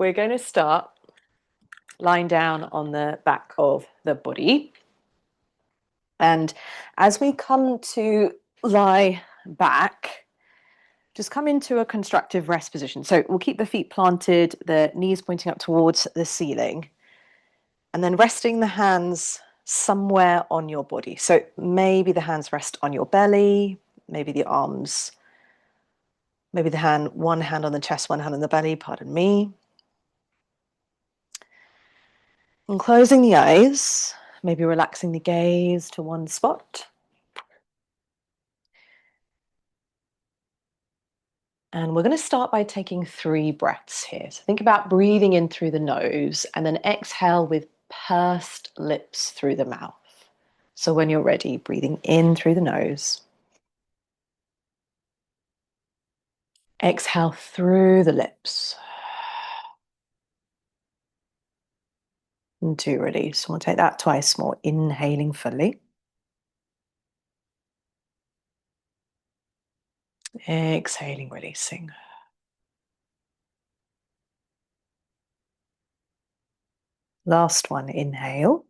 we're going to start lying down on the back of the body. And as we come to lie back, just come into a constructive rest position. So we'll keep the feet planted, the knees pointing up towards the ceiling, and then resting the hands somewhere on your body. So maybe the hands rest on your belly, maybe the arms, maybe one hand on the chest, one hand on the belly, pardon me. And closing the eyes, maybe relaxing the gaze to one spot. And we're going to start by taking 3 breaths here. So think about breathing in through the nose and then exhale with pursed lips through the mouth. So when you're ready, breathing in through the nose. Exhale through the lips. And do release. We'll take that twice more. Inhaling fully. Exhaling, releasing. Last one, inhale.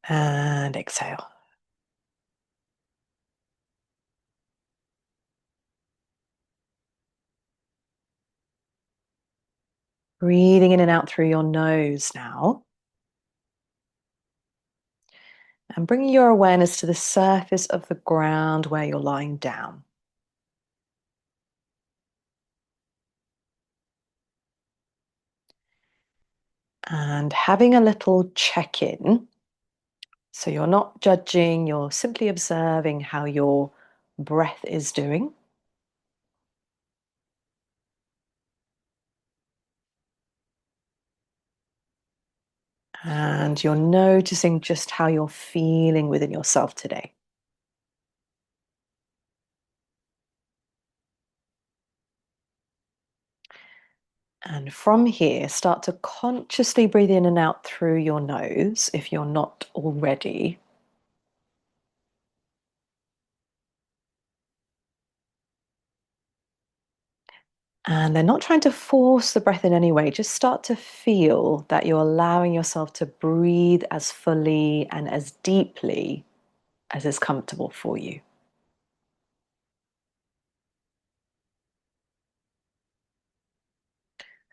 And exhale. Breathing in and out through your nose now. And bringing your awareness to the surface of the ground where you're lying down. And having a little check-in. So you're not judging, you're simply observing how your breath is doing. And you're noticing just how you're feeling within yourself today. And from here, start to consciously breathe in and out through your nose if you're not already. And they're not trying to force the breath in any way. Just start to feel that you're allowing yourself to breathe as fully and as deeply as is comfortable for you.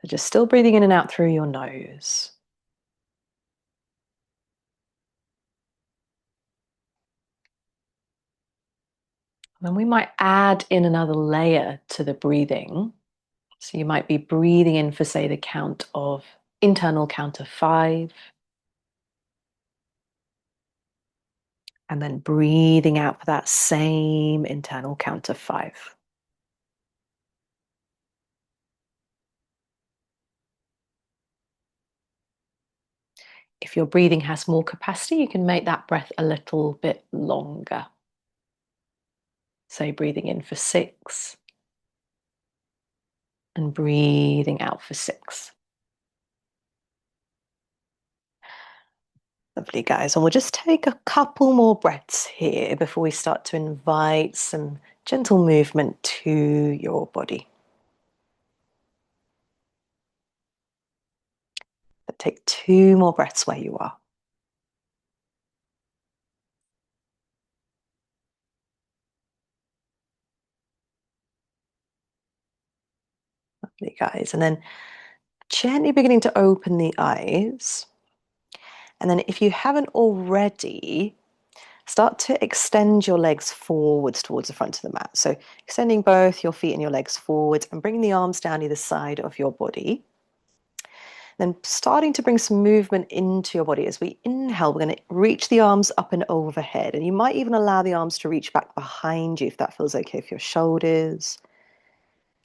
So just still breathing in and out through your nose. Then we might add in another layer to the breathing. So you might be breathing in for, say, the internal count of 5. And then breathing out for that same internal count of 5. If your breathing has more capacity, you can make that breath a little bit longer. So breathing in for 6 and breathing out for 6. Lovely, guys. And we'll just take a couple more breaths here before we start to invite some gentle movement to your body. But take 2 more breaths where you are. Lovely, guys. And then gently beginning to open the eyes. And then if you haven't already, start to extend your legs forwards towards the front of the mat. So extending both your feet and your legs forwards and bringing the arms down either side of your body. Then starting to bring some movement into your body. As we inhale, we're going to reach the arms up and overhead. And you might even allow the arms to reach back behind you if that feels okay for your shoulders.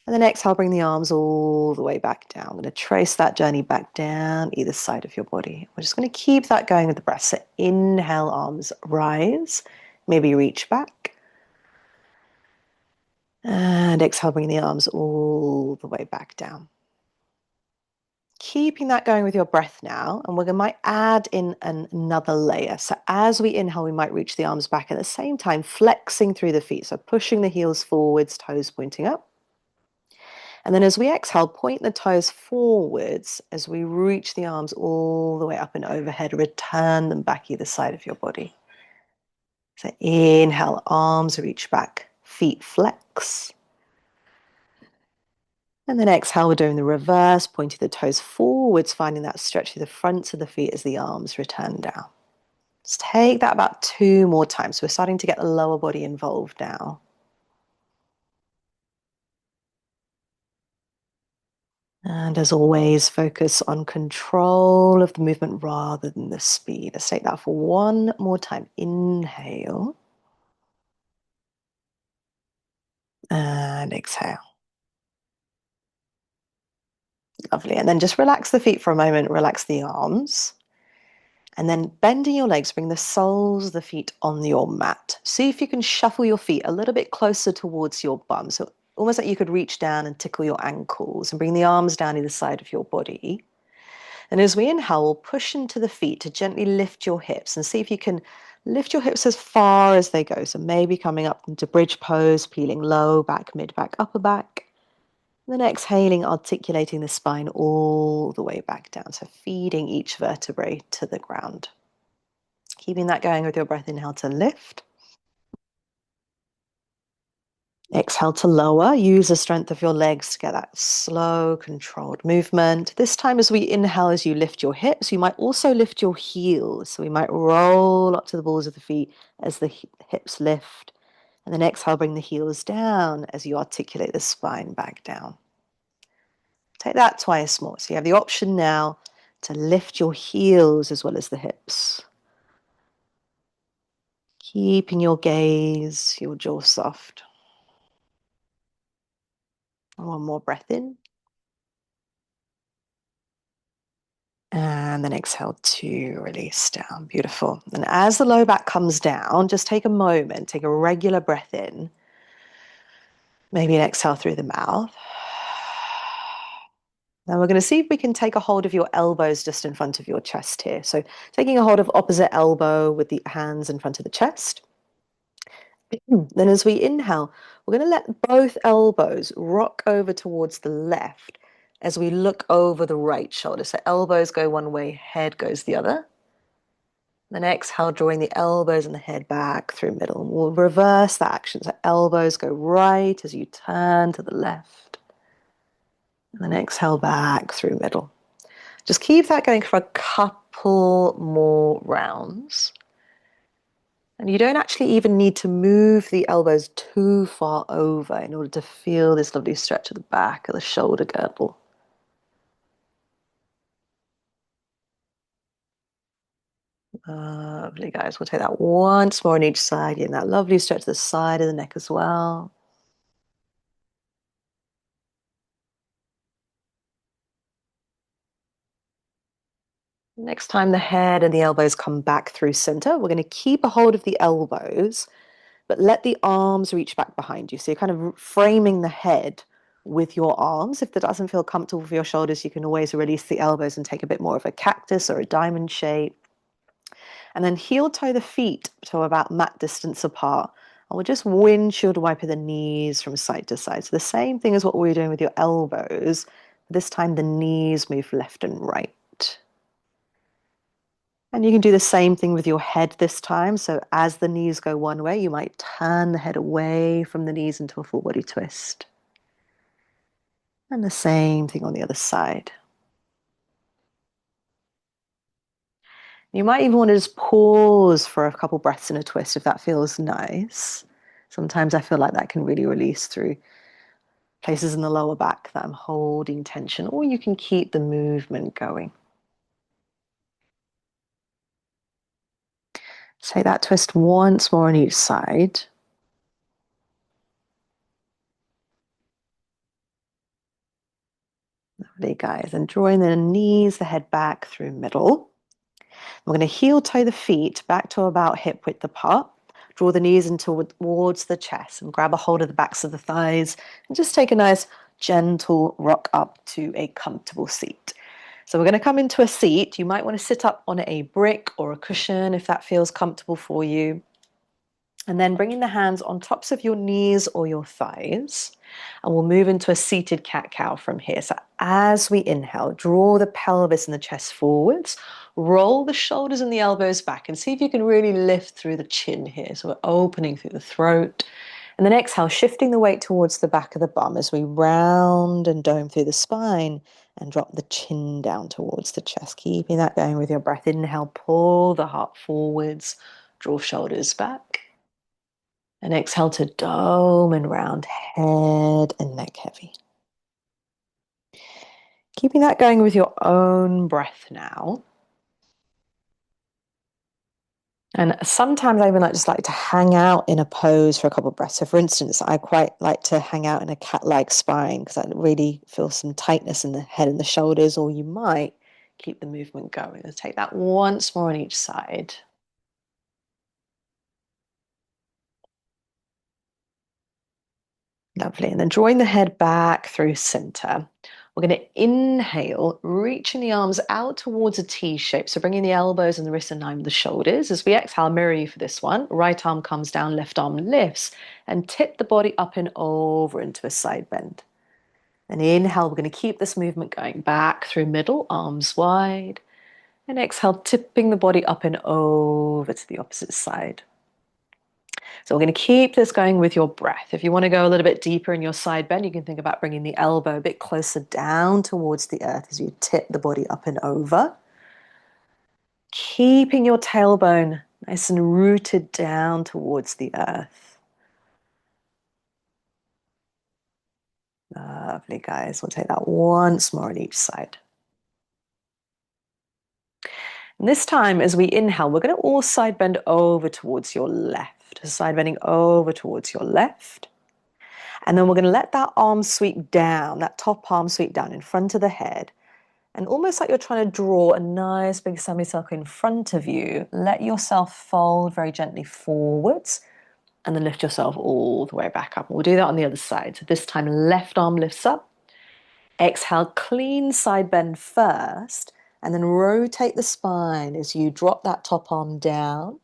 And then exhale, bring the arms all the way back down. I'm going to trace that journey back down either side of your body. We're just going to keep that going with the breath. So inhale, arms rise. Maybe reach back. And exhale, bring the arms all the way back down. Keeping that going with your breath now, and we might add in another layer. So as we inhale, we might reach the arms back at the same time, flexing through the feet. So pushing the heels forwards, toes pointing up. And then as we exhale, point the toes forwards as we reach the arms all the way up and overhead. Return them back either side of your body. So inhale, arms reach back, feet flex. And then exhale, we're doing the reverse, pointing the toes forwards, finding that stretch through the fronts of the feet as the arms return down. Let's take that about 2 more times. So we're starting to get the lower body involved now. And as always, focus on control of the movement rather than the speed. Let's take that for 1 more time. Inhale. And exhale. Lovely. And then just relax the feet for a moment, relax the arms. And then bending your legs, bring the soles of the feet on your mat. See if you can shuffle your feet a little bit closer towards your bum. So almost like you could reach down and tickle your ankles and bring the arms down either side of your body. And as we inhale, we'll push into the feet to gently lift your hips and see if you can lift your hips as far as they go. So maybe coming up into bridge pose, peeling low back, mid back, upper back. And then exhaling, articulating the spine all the way back down. So feeding each vertebrae to the ground. Keeping that going with your breath. Inhale to lift. Exhale to lower. Use the strength of your legs to get that slow, controlled movement. This time as we inhale, as you lift your hips, you might also lift your heels. So we might roll up to the balls of the feet as the hips lift. And then exhale, bring the heels down as you articulate the spine back down. Take that twice more. So you have the option now to lift your heels as well as the hips. Keeping your gaze, your jaw soft. One more breath in. And then exhale to release down. Beautiful. And as the low back comes down, just take a moment, take a regular breath in. Maybe an exhale through the mouth. Now we're going to see if we can take a hold of your elbows just in front of your chest here. So taking a hold of opposite elbow with the hands in front of the chest. Then as we inhale, we're going to let both elbows rock over towards the left as we look over the right shoulder. So elbows go one way, head goes the other. Then exhale, drawing the elbows and the head back through middle. And we'll reverse that action. So elbows go right as you turn to the left. And then exhale back through middle. Just keep that going for a couple more rounds. And you don't actually even need to move the elbows too far over in order to feel this lovely stretch at the back of the shoulder girdle. Lovely, guys. We'll take that once more on each side. Getting that lovely stretch to the side of the neck as well. Next time the head and the elbows come back through center, we're going to keep a hold of the elbows, but let the arms reach back behind you. So you're kind of framing the head with your arms. If that doesn't feel comfortable for your shoulders, you can always release the elbows and take a bit more of a cactus or a diamond shape. And then heel toe the feet to about mat distance apart. And we'll just windshield wiper the knees from side to side. So the same thing as what we were doing with your elbows. This time the knees move left and right. And you can do the same thing with your head this time. So as the knees go one way, you might turn the head away from the knees into a full body twist. And the same thing on the other side. You might even want to just pause for a couple breaths in a twist if that feels nice. Sometimes I feel like that can really release through places in the lower back that I'm holding tension, or you can keep the movement going. Take that twist once more on each side. Lovely, guys. And drawing the knees, the head back through middle. We're going to heel toe the feet back to about hip width apart. Draw the knees into towards the chest and grab a hold of the backs of the thighs and just take a nice gentle rock up to a comfortable seat. So we're going to come into a seat. You might want to sit up on a brick or a cushion if that feels comfortable for you. And then bringing the hands on tops of your knees or your thighs. And we'll move into a seated cat-cow from here. So as we inhale, draw the pelvis and the chest forwards, roll the shoulders and the elbows back, and see if you can really lift through the chin here. So we're opening through the throat. And then exhale, shifting the weight towards the back of the bum as we round and dome through the spine and drop the chin down towards the chest. Keeping that going with your breath. Inhale, pull the heart forwards, draw shoulders back. And exhale to dome and round, head and neck heavy. Keeping that going with your own breath now. And sometimes I even just like to hang out in a pose for a couple of breaths. So for instance, I quite like to hang out in a cat-like spine because I really feel some tightness in the head and the shoulders, or you might keep the movement going. Let's take that once more on each side. Lovely. And then drawing the head back through center. We're going to inhale, reaching the arms out towards a T shape. So bringing the elbows and the wrists in line with the shoulders. As we exhale, mirror you for this one. Right arm comes down, left arm lifts, and tip the body up and over into a side bend. And inhale, we're going to keep this movement going back through middle, arms wide. And exhale, tipping the body up and over to the opposite side. So we're going to keep this going with your breath. If you want to go a little bit deeper in your side bend, you can think about bringing the elbow a bit closer down towards the earth as you tip the body up and over. Keeping your tailbone nice and rooted down towards the earth. Lovely, guys. We'll take that once more on each side. And this time, as we inhale, we're going to all side bend over towards your left. Side bending over towards your left. And then we're going to let that arm sweep down, that top arm sweep down in front of the head. And almost like you're trying to draw a nice big semicircle in front of you, let yourself fold very gently forwards and then lift yourself all the way back up. And we'll do that on the other side. So this time, left arm lifts up. Exhale, clean side bend first, and then rotate the spine as you drop that top arm down.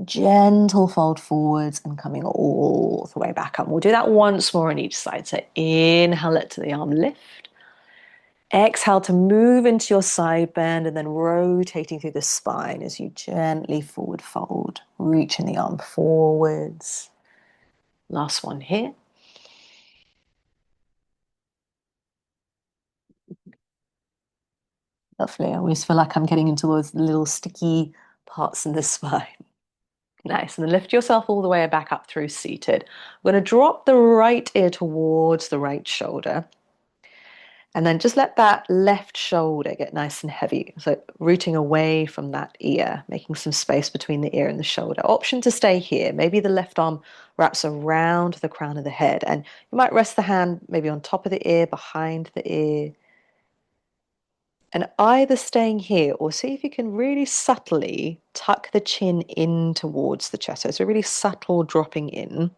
Gentle fold forwards and coming all the way back up. We'll do that once more on each side. So inhale, let the arm lift. Exhale to move into your side bend and then rotating through the spine as you gently forward fold, reaching the arm forwards. Last one here. Lovely. I always feel like I'm getting into those little sticky parts in the spine. Nice. And then lift yourself all the way back up through seated. We're going to drop the right ear towards the right shoulder. And then just let that left shoulder get nice and heavy. So rooting away from that ear, making some space between the ear and the shoulder. Option to stay here. Maybe the left arm wraps around the crown of the head. And you might rest the hand maybe on top of the ear, behind the ear. And either staying here or see if you can really subtly tuck the chin in towards the chest. So it's a really subtle dropping in.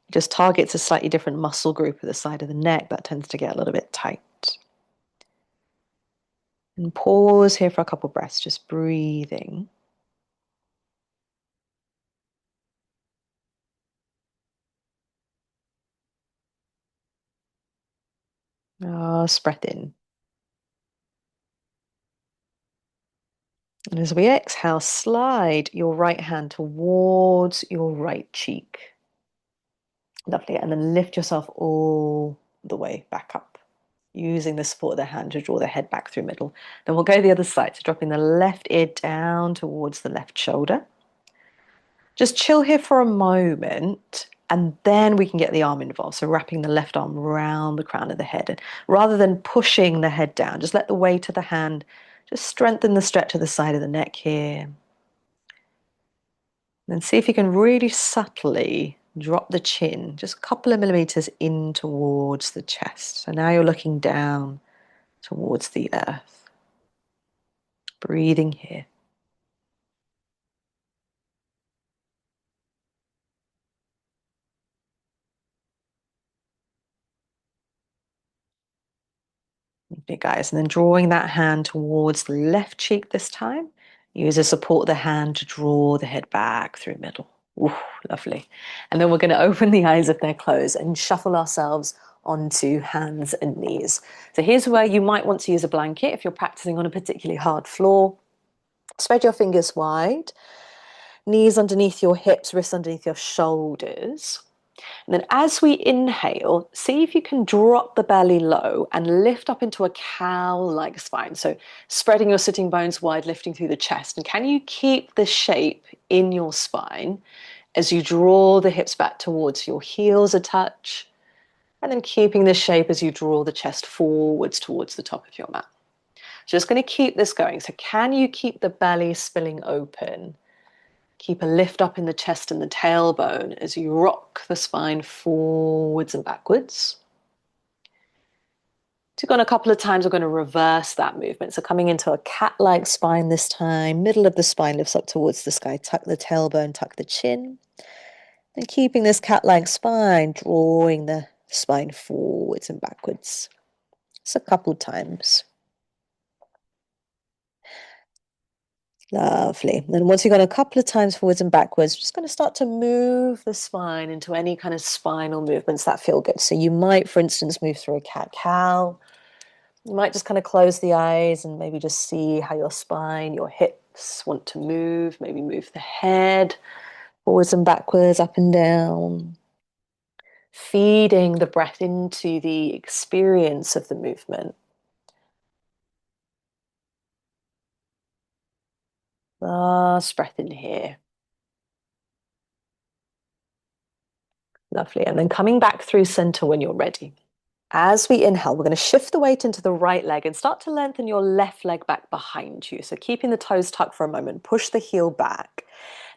It just targets a slightly different muscle group at the side of the neck that tends to get a little bit tight. And pause here for a couple breaths, just breathing. Last breath in. And as we exhale, slide your right hand towards your right cheek. Lovely. And then lift yourself all the way back up, using the support of the hand to draw the head back through middle. Then we'll go the other side, so dropping the left ear down towards the left shoulder. Just chill here for a moment, and then we can get the arm involved. So wrapping the left arm around the crown of the head. And rather than pushing the head down, just let the weight of the hand just strengthen the stretch of the side of the neck here. And see if you can really subtly drop the chin just a couple of millimeters in towards the chest. So now you're looking down towards the earth. Breathing here. Okay, guys, and then drawing that hand towards the left cheek this time. Use the support of the hand to draw the head back through middle. Ooh, lovely. And then we're going to open the eyes if they're closed and shuffle ourselves onto hands and knees. So here's where you might want to use a blanket if you're practicing on a particularly hard floor. Spread your fingers wide, knees underneath your hips, wrists underneath your shoulders. And then as we inhale, see if you can drop the belly low and lift up into a cow-like spine. So spreading your sitting bones wide, lifting through the chest. And can you keep the shape in your spine as you draw the hips back towards your heels a touch, and then keeping the shape as you draw the chest forwards towards the top of your mat. Just going to keep this going. So can you keep the belly spilling open? Keep a lift up in the chest and the tailbone as you rock the spine forwards and backwards. So we've gone a couple of times, we're going to reverse that movement. So coming into a cat-like spine this time, middle of the spine lifts up towards the sky, tuck the tailbone, tuck the chin. And keeping this cat-like spine, drawing the spine forwards and backwards. Just a couple of times. Lovely. Then once you've gone a couple of times forwards and backwards, just going to start to move the spine into any kind of spinal movements that feel good. So you might, for instance, move through a cat-cow. You might just kind of close the eyes and maybe just see how your spine, your hips want to move. Maybe move the head forwards and backwards, up and down. Feeding the breath into the experience of the movement. Last breath in here. Lovely. And then coming back through center when you're ready. As we inhale, we're going to shift the weight into the right leg and start to lengthen your left leg back behind you. So keeping the toes tucked for a moment, push the heel back.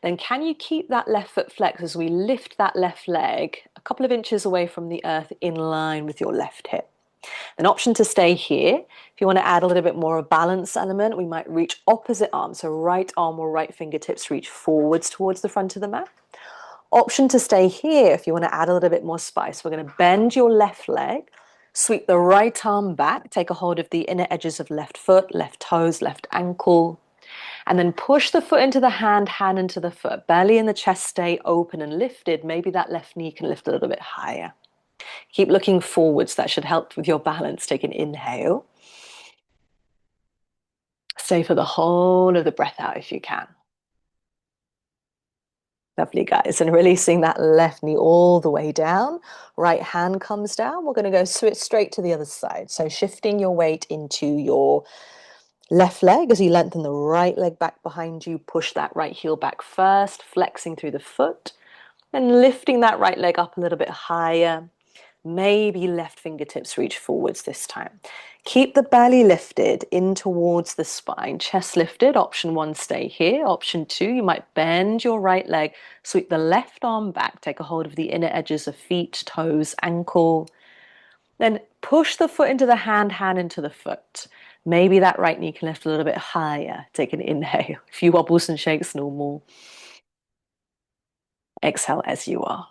Then can you keep that left foot flexed as we lift that left leg a couple of inches away from the earth in line with your left hip? An option to stay here. If you want to add a little bit more of a balance element, we might reach opposite arm. So right arm or right fingertips reach forwards towards the front of the mat. Option to stay here if you want to add a little bit more spice. We're going to bend your left leg, sweep the right arm back, take a hold of the inner edges of left foot, left toes, left ankle, and then push the foot into the hand, hand into the foot. Belly and the chest stay open and lifted. Maybe that left knee can lift a little bit higher. Keep looking forwards. That should help with your balance. Take an inhale. Stay for the whole of the breath out if you can. Lovely, guys. And releasing that left knee all the way down. Right hand comes down. We're going to go straight to the other side. So shifting your weight into your left leg as you lengthen the right leg back behind you. Push that right heel back first, flexing through the foot. And lifting that right leg up a little bit higher. Maybe left fingertips reach forwards this time. Keep the belly lifted in towards the spine, chest lifted. Option 1, stay here. Option 2, you might bend your right leg, sweep the left arm back, take a hold of the inner edges of feet, toes, ankle. Then push the foot into the hand, hand into the foot. Maybe that right knee can lift a little bit higher. Take an inhale. A few wobbles and shakes, normal. Exhale as you are.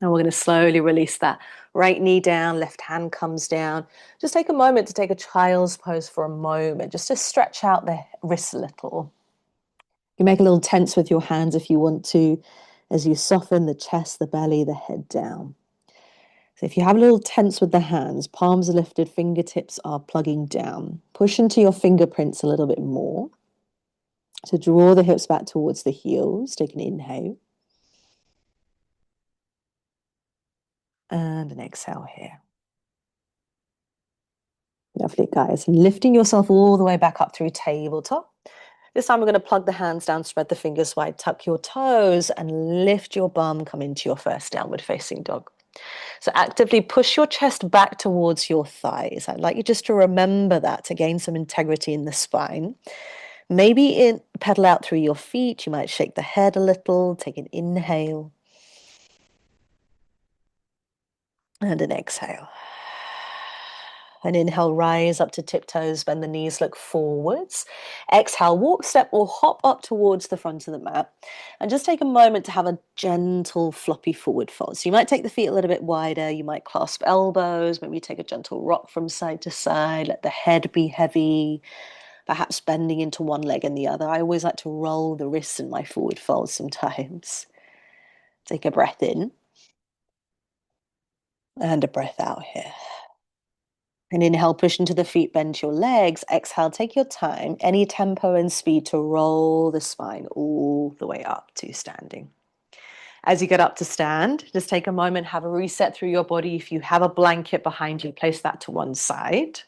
And we're going to slowly release that right knee down, left hand comes down. Just take a moment to take a child's pose for a moment, just to stretch out the wrists a little. You make a little tense with your hands if you want to, as you soften the chest, the belly, the head down. So if you have a little tense with the hands, palms are lifted, fingertips are plugging down. Push into your fingerprints a little bit more. So draw the hips back towards the heels. Take an inhale. And an exhale here. Lovely, guys. And lifting yourself all the way back up through tabletop. This time we're going to plug the hands down, spread the fingers wide, tuck your toes, and lift your bum, come into your first downward facing dog. So actively push your chest back towards your thighs. I'd like you just to remember that to gain some integrity in the spine. Maybe pedal out through your feet. You might shake the head a little, take an inhale. And an exhale. An inhale, rise up to tiptoes, bend the knees, look forwards. Exhale, walk, step, or hop up towards the front of the mat. And just take a moment to have a gentle floppy forward fold. So you might take the feet a little bit wider. You might clasp elbows. Maybe take a gentle rock from side to side. Let the head be heavy. perhaps bending into one leg and the other. I always like to roll the wrists in my forward fold sometimes. Take a breath in and a breath out here. And inhale, push into the feet, bend your legs. Exhale, take your time, any tempo and speed to roll the spine all the way up to standing. As you get up to stand, just take a moment, have a reset through your body. If you have a blanket behind you, place that to one side.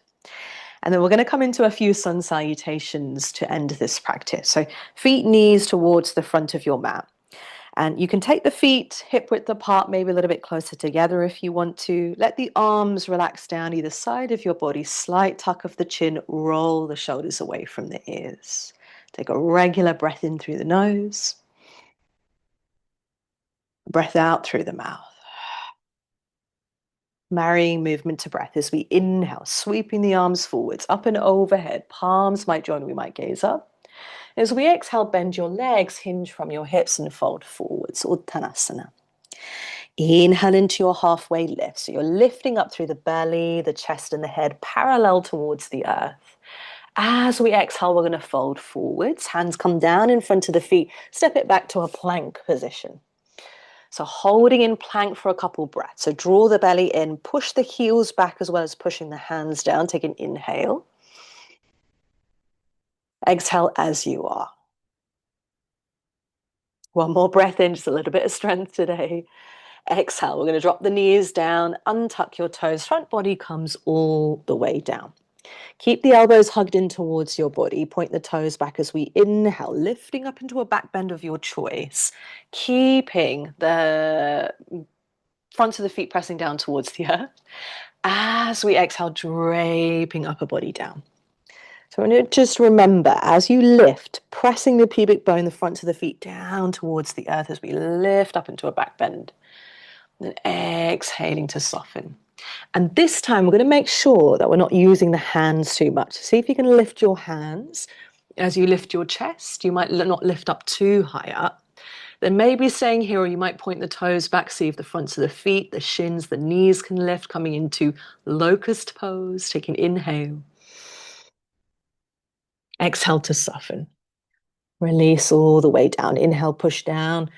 And then we're going to come into a few sun salutations to end this practice. So feet, knees towards the front of your mat. And you can take the feet hip width apart, maybe a little bit closer together if you want to. Let the arms relax down either side of your body. Slight tuck of the chin, roll the shoulders away from the ears. Take a regular breath in through the nose. Breath out through the mouth. Marrying movement to breath as we inhale, sweeping the arms forwards, up and overhead. Palms might join, we might gaze up. As we exhale, bend your legs, hinge from your hips and fold forwards, Uttanasana. Inhale into your halfway lift. So you're lifting up through the belly, the chest and the head, parallel towards the earth. As we exhale, we're going to fold forwards. Hands come down in front of the feet. Step it back to a plank position. So holding in plank for a couple breaths. So draw the belly in, push the heels back as well as pushing the hands down. Take an inhale. Exhale as you are. One more breath in, just a little bit of strength today. Exhale, we're going to drop the knees down, untuck your toes, front body comes all the way down. Keep the elbows hugged in towards your body, point the toes back as we inhale, lifting up into a back bend of your choice, keeping the fronts of the feet pressing down towards the earth. As we exhale, draping upper body down. So I want to just remember, as you lift, pressing the pubic bone, the front of the feet down towards the earth as we lift up into a back bend. And then exhaling to soften. And this time we're going to make sure that we're not using the hands too much. See if you can lift your hands as you lift your chest. You might not lift up too high up. Then maybe staying here, or you might point the toes back, see if the fronts of the feet, the shins, the knees can lift, coming into locust pose. Take an inhale. Exhale to soften. Release all the way down. Inhale, push down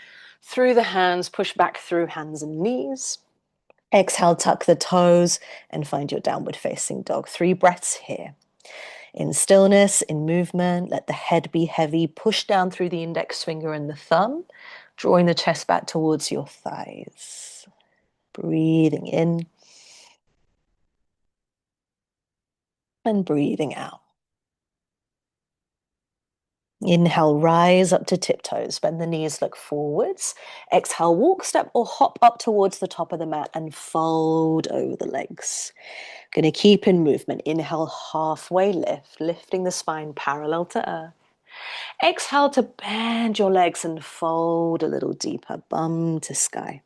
through the hands, push back through hands and knees. Exhale, tuck the toes and find your downward facing dog. 3 breaths here. In stillness, in movement, let the head be heavy. Push down through the index finger and the thumb, drawing the chest back towards your thighs. Breathing in and breathing out. Inhale, rise up to tiptoes. Bend the knees, look forwards. Exhale, walk, step, or hop up towards the top of the mat and fold over the legs. Going to keep in movement. Inhale, halfway lift, lifting the spine parallel to earth. Exhale to bend your legs and fold a little deeper, bum to sky.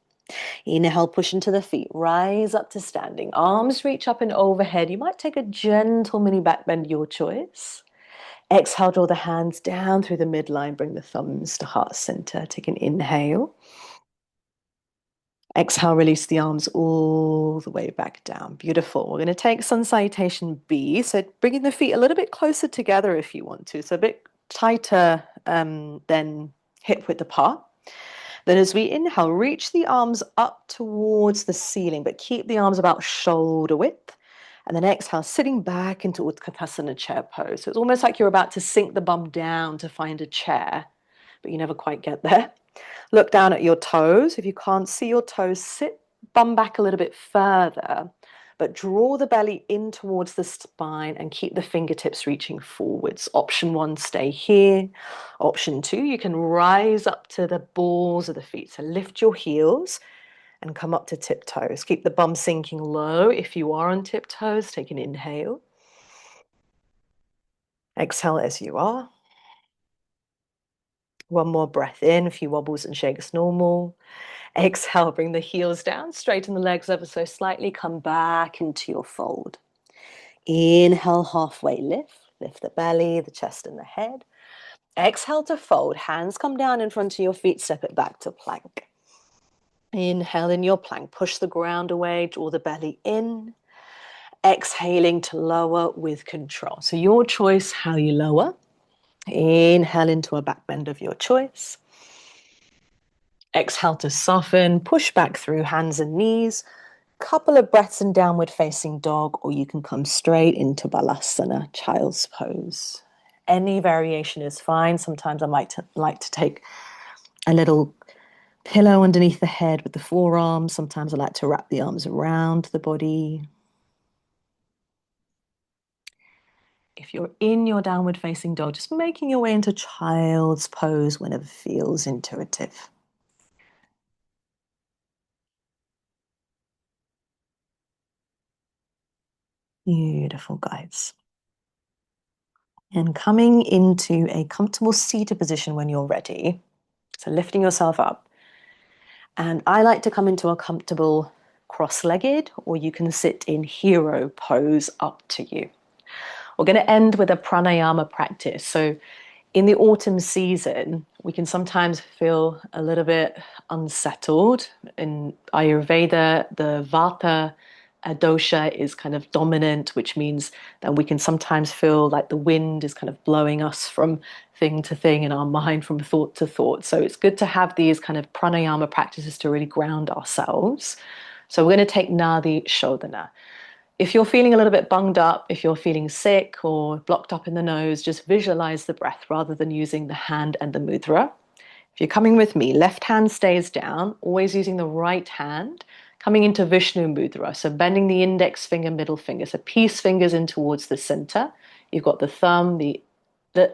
Inhale, push into the feet, rise up to standing. Arms reach up and overhead. You might take a gentle mini back bend, your choice. Exhale, draw the hands down through the midline, bring the thumbs to heart center. Take an inhale. Exhale, release the arms all the way back down. Beautiful. We're going to take Sun Salutation B. So bringing the feet a little bit closer together if you want to. So a bit tighter than hip width apart. Then as we inhale, reach the arms up towards the ceiling, but keep the arms about shoulder width. And then exhale, sitting back into Utkatasana chair pose. So it's almost like you're about to sink the bum down to find a chair, but you never quite get there. Look down at your toes. If you can't see your toes, sit bum back a little bit further, but draw the belly in towards the spine and keep the fingertips reaching forwards. Option 1, stay here. Option 2, you can rise up to the balls of the feet. So lift your heels and come up to tiptoes. Keep the bum sinking low. If you are on tiptoes, take an inhale. Exhale as you are. One more breath in, a few wobbles and shakes normal. Exhale, bring the heels down, straighten the legs ever so slightly, come back into your fold. Inhale, halfway lift. Lift the belly, the chest and the head. Exhale to fold. Hands come down in front of your feet, step it back to plank. Inhale in your plank, push the ground away, draw the belly in. exhaling to lower with control. So your choice how you lower. Inhale into a back bend of your choice. Exhale to soften, push back through hands and knees. Couple of breaths in downward facing dog, or you can come straight into Balasana, child's pose. Any variation is fine. Sometimes I might like to take a little pillow underneath the head with the forearms. Sometimes I like to wrap the arms around the body. If you're in your downward facing dog, just making your way into child's pose whenever feels intuitive. Beautiful, guys. And coming into a comfortable seated position when you're ready. So lifting yourself up. And I like to come into a comfortable cross-legged, or you can sit in hero pose, up to you. We're going to end with a pranayama practice. So in the autumn season, we can sometimes feel a little bit unsettled. In Ayurveda, the Vata dosha is kind of dominant, which means that we can sometimes feel like the wind is kind of blowing us from thing to thing in our mind, from thought to thought. So it's good to have these kind of pranayama practices to really ground ourselves. So we're going to take Nadi Shodhana. If you're feeling a little bit bunged up, if you're feeling sick or blocked up in the nose, just visualize the breath rather than using the hand and the mudra. If you're coming with me, left hand stays down, always using the right hand, coming into Vishnu Mudra. So bending the index finger, middle finger. So peace fingers in towards the center. You've got the thumb, the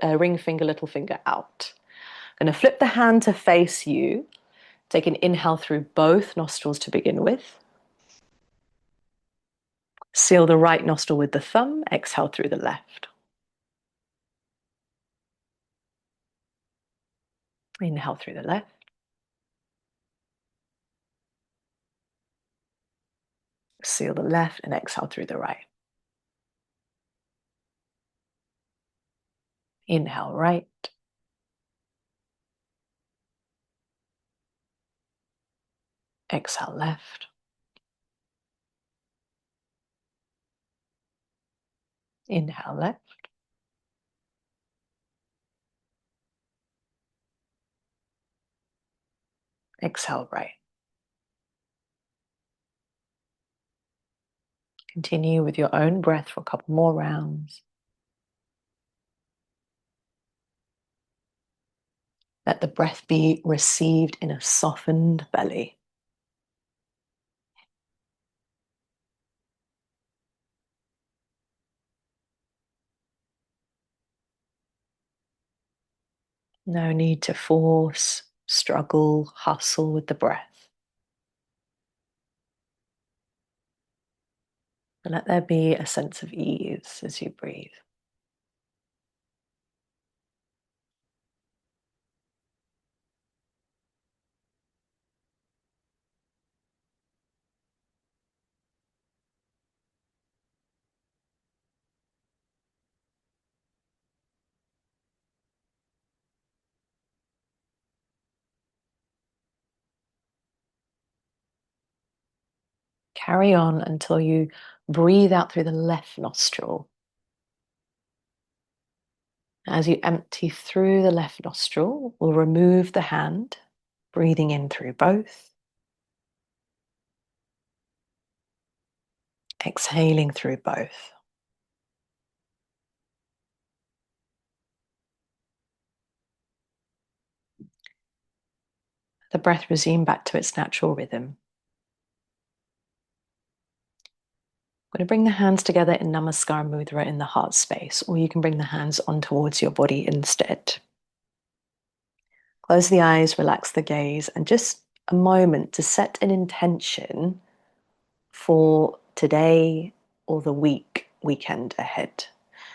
ring finger, little finger out. I'm going to flip the hand to face you. Take an inhale through both nostrils to begin with. Seal the right nostril with the thumb. Exhale through the left. Inhale through the left. Seal the left and exhale through the right. Inhale right. Exhale left. Inhale left. Exhale right. Continue with your own breath for a couple more rounds. Let the breath be received in a softened belly. No need to force, struggle, hustle with the breath. And let there be a sense of ease as you breathe. Carry on until you breathe out through the left nostril. As you empty through the left nostril, we'll remove the hand, breathing in through both. Exhaling through both. The breath resume back to its natural rhythm. I'm going to bring the hands together in Namaskar Mudra in the heart space, or you can bring the hands on towards your body instead. Close the eyes, relax the gaze, and just a moment to set an intention for today or the weekend ahead.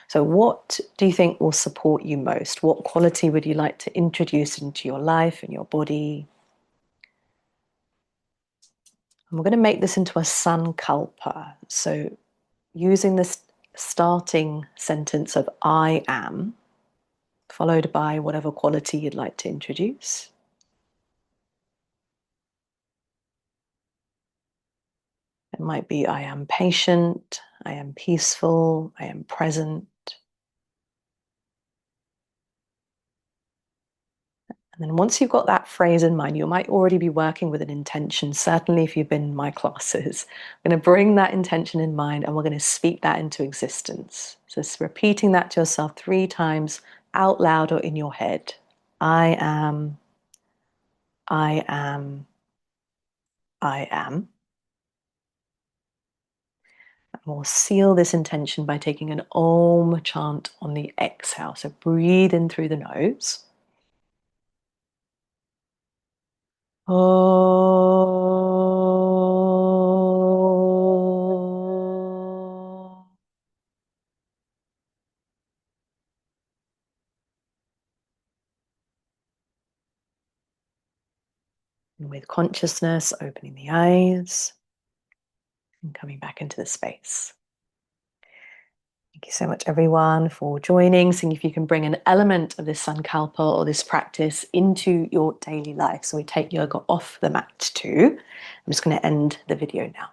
So what do you think will support you most? What quality would you like to introduce into your life and your body? And we're going to make this into a sankalpa. So using this starting sentence of I am, followed by whatever quality you'd like to introduce. It might be I am patient, I am peaceful. I am present. And then once you've got that phrase in mind, you might already be working with an intention. Certainly, if you've been in my classes, I'm going to bring that intention in mind and we're going to speak that into existence. So it's repeating that to yourself 3 times out loud or in your head. I am, I am, I am. And we'll seal this intention by taking an Om chant on the exhale. So breathe in through the nose. Oh. And with consciousness, opening the eyes and coming back into the space. Thank you so much, everyone, for joining. Seeing if you can bring an element of this Sankalpa or this practice into your daily life. So we take yoga off the mat too. I'm just going to end the video now.